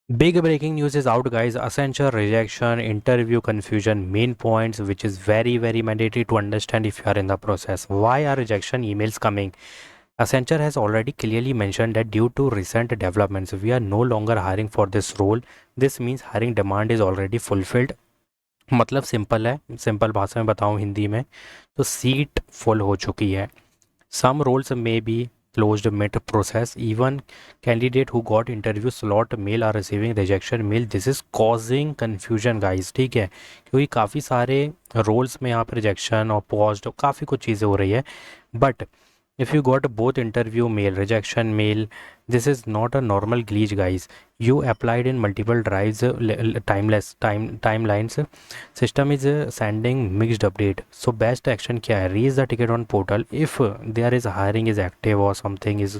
Big breaking news is out, guys. Accenture rejection, interview confusion, main points, which is very mandatory to understand if you are in the process. Why are rejection emails coming? Accenture has already clearly mentioned that due to recent developments, we are no longer hiring for this role. This means hiring demand is already fulfilled. मतलब simple है, simple भाषा में बताऊं हिंदी में, तो seat full हो चुकी है. Some roles may be closed mid-process. Even candidate who got interview slot mail are receiving rejection mail. This is causing confusion, guys. ठीक है, क्योंकि काफ़ी सारे roles में यहाँ पर rejection और paused काफ़ी कुछ चीज़ें हो रही है. But if you got both interview mail, rejection mail, this is not a normal glitch, guys. You applied in multiple drives, timelines. System is sending mixed update. So best action क्या है? Raise the ticket on portal. If there is hiring is active or something is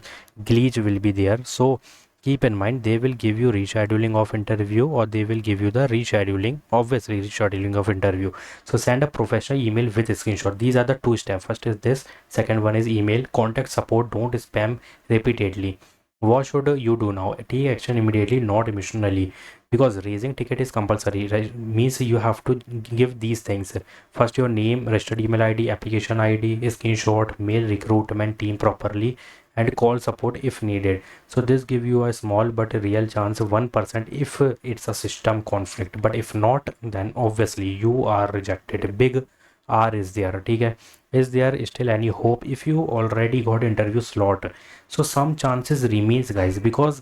glitch will be there. So keep in mind they will give you rescheduling of interview or they will give you the rescheduling, obviously rescheduling of interview. So send a professional email with a screenshot. These are the two steps. First is this, second one is email. Contact support, don't spam repeatedly. What should you do now? Take action immediately, not emotionally, because raising ticket is compulsory, right? Means you have to give these things. First your name, registered email id, application id, screenshot, mail recruitment team properly, and call support if needed. So this give you a small but a real chance, 1% if it's a system conflict, but if not, then obviously you are rejected. Big R is there. ठीक है, is there still any hope if you already got interview slot? So some chances remains, guys, because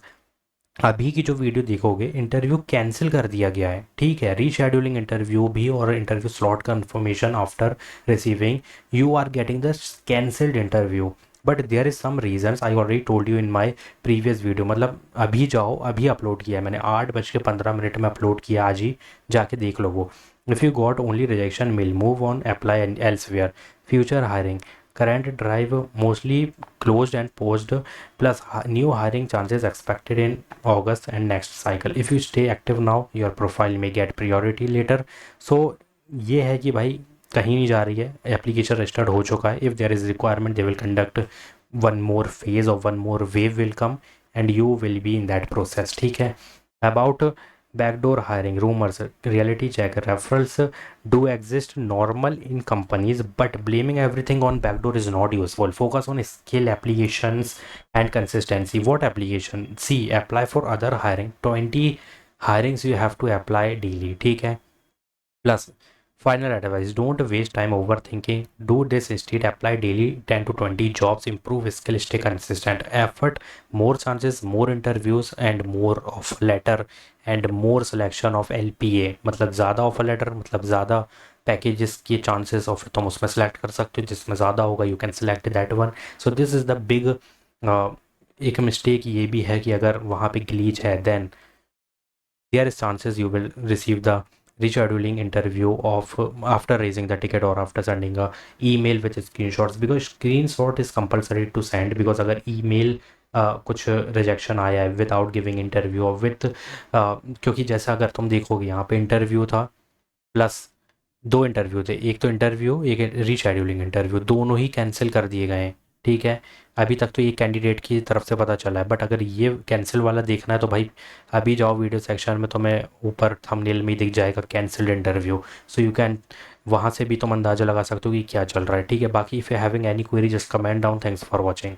अभी की जो video देखोगे interview cancel कर दिया गया है. ठीक है, रीशेड्यूलिंग इंटरव्यू भी और interview slot confirmation after receiving, you are getting the cancelled interview. But there is some reasons, I already told you in my previous video. मतलब अभी जाओ, अभी अपलोड किया है मैंने, 8:15 में अपलोड किया, आज ही जाके देख लो वो. If you got only rejection mail, move on, apply elsewhere. Future hiring, current drive mostly closed and paused, plus new hiring chances expected in August and next cycle. If you stay active now, your profile may get priority later. So ये है कि भाई कहीं नहीं जा रही है, application registered हो चुका है. If there is requirement they will conduct one more phase और one more wave will come and you will be in that process. ठीक है, about backdoor hiring rumors, reality check, referrals do exist normal in companies, but blaming everything on backdoor is not useful. Focus on skill, applications and consistency. What application? See, apply for other hiring, 20 hirings you have to apply daily. ठीक है, plus final advice, don't waste time overthinking, do this instead, apply daily 10 to 20 jobs, improve skill, stay consistent. Effort, more chances, more interviews and more of letter and more selection of LPA. मतलब ज़्यादा offer letter, मतलब ज़्यादा packages के chances of तुम उसमें select कर सकते हो, जिसमें ज़्यादा होगा you can select that one. So this is the big, एक मिस्टेक ये भी है कि अगर वहाँ पे ग्लीच है then there is chances you will receive the rescheduling interview of after raising the ticket or after sending a email with screenshots, because screenshot is compulsory to send. because अगर email कुछ rejection आया है without giving interview और with, क्योंकि जैसा अगर तुम देखोगे यहाँ पे इंटरव्यू था प्लस दो इंटरव्यू थे, एक तो इंटरव्यू एक रीशेड्यूलिंग इंटरव्यू, दोनों ही कैंसिल कर दिए गए हैं. ठीक है, अभी तक तो ये कैंडिडेट की तरफ से पता चला है, बट अगर ये कैंसिल वाला देखना है तो भाई अभी जाओ वीडियो सेक्शन में, तुम्हें ऊपर थंबनेल में दिख जाएगा cancelled interview. So you can, वहाँ से भी तुम अंदाज़ा लगा सकते हो कि क्या चल रहा है. ठीक है, बाकी if you having any query just comment down. Thanks for watching.